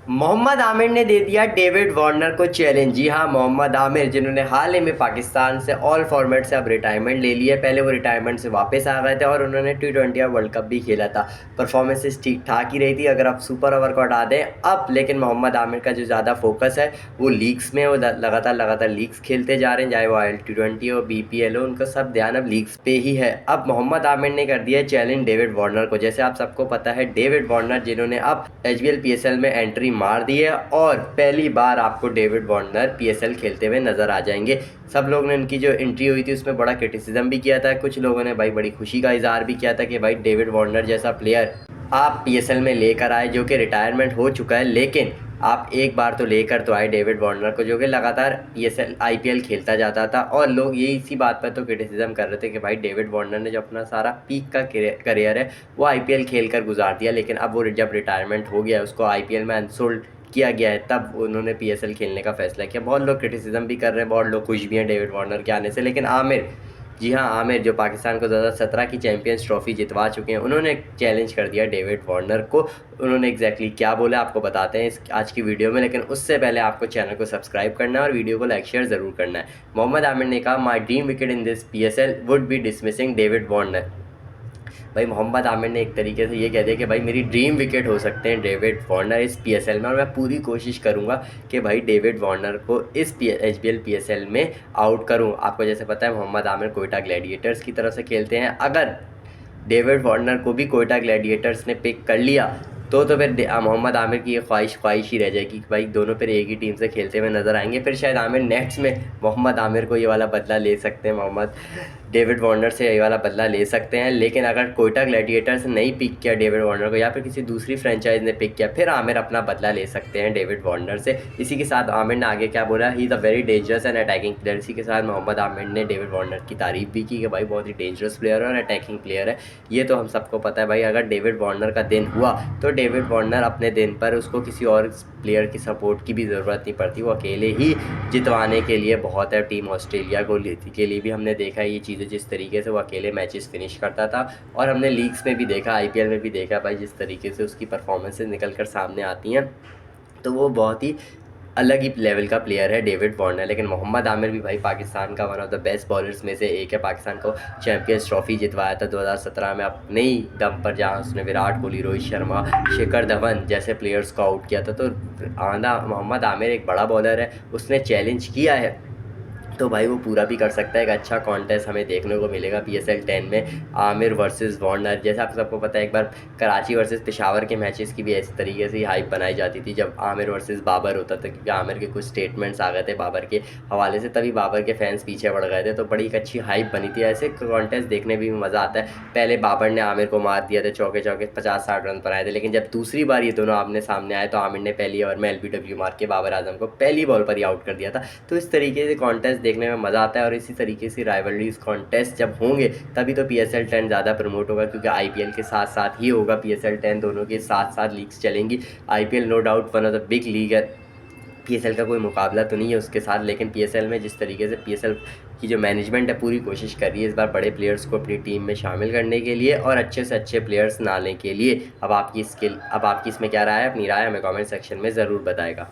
मोहम्मद आमिर ने दे दिया David Warner को चैलेंज। जी हाँ, मोहम्मद आमिर जिन्होंने हाल ही में पाकिस्तान से ऑल फॉर्मेट से अब रिटायरमेंट ले ली है। पहले वो रिटायरमेंट से वापस आ गए थे और उन्होंने T20 वर्ल्ड कप भी खेला था। परफॉर्मेंसेस ठीक ठाक ही रही थी अगर आप सुपर ओवर को हटा दें अब। लेकिन मोहम्मद आमिर का जो ज़्यादा फोकस है वो लीग्स में, वो लगातार लीग्स खेलते जा रहे हैं, चाहे वो T20 हो, BPL हो, उनका सब ध्यान अब लीग्स पे ही है। अब मोहम्मद आमिर ने कर दिया चैलेंज डेविड वार्नर को। जैसे आप सबको पता है, डेविड वार्नर जिन्होंने अब HBL PSL में एंट्री मार दी है और पहली बार आपको डेविड वार्नर PSL खेलते हुए नज़र आ जाएंगे। सब लोग ने उनकी जो एंट्री हुई थी उसमें बड़ा क्रिटिसिज्म भी किया था, कुछ लोगों ने भाई बड़ी खुशी का इजहार भी किया था कि भाई डेविड वार्नर जैसा प्लेयर आप PSL में लेकर आए, जो कि रिटायरमेंट हो चुका है, लेकिन आप एक बार तो लेकर तो आए डेविड वार्नर को, जो कि लगातार PSL IPL खेलता जाता था। और लोग यही इसी बात पर तो क्रिटिसिज्म कर रहे थे कि भाई डेविड वार्नर ने जो अपना सारा पीक का करियर है वो IPL खेल कर गुजार दिया, लेकिन अब वो जब रिटायरमेंट हो गया, उसको IPL में अनसोल्ड किया गया है, तब उन्होंने PSL खेलने का फैसला किया। बहुत लोग क्रिटिसिज्म भी कर रहे हैं, बहुत लोग खुश भी हैं डेविड वार्नर के आने से। लेकिन आमिर, जी हाँ, आमिर जो पाकिस्तान को 2017 की चैंपियंस ट्रॉफी जितवा चुके हैं, उन्होंने चैलेंज कर दिया डेविड वार्नर को। उन्होंने एग्जैक्टली क्या बोला आपको बताते हैं इस आज की वीडियो में, लेकिन उससे पहले आपको चैनल को सब्सक्राइब करना है और वीडियो को लाइक शेयर ज़रूर करना है। मोहम्मद आमिर ने कहा, my dream wicket in this PSL would be dismissing David Warner. भाई मोहम्मद आमिर ने एक तरीके से ये कह दिया कि भाई मेरी ड्रीम विकेट हो सकते हैं डेविड वार्नर इस PSL में, और मैं पूरी कोशिश करूंगा कि भाई डेविड वार्नर को इस HBL PSL में आउट करूं। आपको जैसे पता है मोहम्मद आमिर कोयटा ग्लैडिएटर्स की तरफ से खेलते हैं। अगर डेविड वार्नर को भी कोयटा ग्लैडिएटर्स ने पिक कर लिया तो फिर मोहम्मद आमिर की ये ख्वाहिश ही रह जाएगी कि भाई दोनों फिर एक ही टीम से खेलते हुए नज़र आएंगे। फिर शायद आमिर नेक्स्ट में मोहम्मद आमिर को ये वाला बदला ले सकते हैं, मोहम्मद डेविड वार्नर से ये वाला बदला ले सकते हैं। लेकिन अगर कोयटा ग्लैडिएटर्स ने नहीं पिक किया डेविड वार्नर को, या फिर किसी दूसरी फ्रेंचाइज ने पिक किया, फिर आमिर अपना बदला ले सकते हैं डेविड वार्नर से। इसी के साथ आमिर ने आगे क्या बोला, he is a very dangerous and attacking player. इसी के साथ मोहम्मद आमिर ने डेविड वार्नर की तारीफ भी की कि भाई बहुत ही डेंजरस प्लेयर है और अटैकिंग प्लेयर है। ये तो हम सबको पता है भाई, अगर डेविड वार्नर का दिन हुआ तो डेविड वार्नर अपने दिन पर उसको किसी और प्लेयर की सपोर्ट की भी ज़रूरत नहीं पड़ती, वो अकेले ही जितवाने के लिए बहुत है। टीम ऑस्ट्रेलिया के लिए भी हमने देखा ये चीज़ें, जिस तरीके से वो अकेले मैचेस फिनिश करता था, और हमने लीग्स में भी देखा, IPL में भी देखा भाई, जिस तरीके से उसकी परफॉर्मेंसेज निकल कर सामने आती हैं, तो वो बहुत ही अलग ही लेवल का प्लेयर है डेविड वार्नर। लेकिन मोहम्मद आमिर भी भाई पाकिस्तान का one of the best bowlers में से एक है। पाकिस्तान को चैंपियंस ट्रॉफी जितवाया था 2017 में अपने ही दम पर, जहां उसने विराट कोहली, रोहित शर्मा, शिखर धवन जैसे प्लेयर्स को आउट किया था। तो आंधा मोहम्मद आमिर एक बड़ा बॉलर है, उसने चैलेंज किया है तो भाई वो पूरा भी कर सकता है। एक अच्छा कॉन्टेस्ट हमें देखने को मिलेगा PSL 10 में, आमिर वर्सेस वार्नर। जैसा आप सबको पता है, एक बार कराची वर्सेस पेशावर के मैचेस की भी इस तरीके से हाइप बनाई जाती थी जब आमिर वर्सेस बाबर होता था, क्योंकि आमिर के कुछ स्टेटमेंट्स आ गए थे बाबर के हवाले से, तभी बाबर के फैंस पीछे बढ़ गए थे। तो बड़ी एक अच्छी हाइप बनी थी। ऐसे कॉन्टेस्ट देखने भी मज़ा आता है। पहले बाबर ने आमिर को मार दिया था, चौके 50-60 रन पर आए थे, लेकिन जब दूसरी बार ये दोनों आमने सामने आए तो आमिर ने पहली ओवर में LBW मार के बाबर आजम को पहली बॉल पर ही आउट कर दिया था। तो इस तरीके से कॉन्टेस्ट देखने में मज़ा आता है, और इसी तरीके से राइवलरीज कॉन्टेस्ट जब होंगे तभी तो PSL 10 ज़्यादा प्रमोट होगा, क्योंकि IPL के साथ साथ ही होगा PSL 10, दोनों के साथ साथ लीग्स चलेंगी। IPL no doubt one of the big league है, PSL का कोई मुकाबला तो नहीं है उसके साथ, लेकिन PSL में जिस तरीके से PSL की जो मैनेजमेंट है पूरी कोशिश कर रही है इस बार बड़े प्लेयर्स को अपनी टीम में शामिल करने के लिए और अच्छे से अच्छे प्लेयर्स लाने के लिए। अब आपकी इसमें क्या राय है, अपनी राय हमें कमेंट सेक्शन में ज़रूर बताएगा।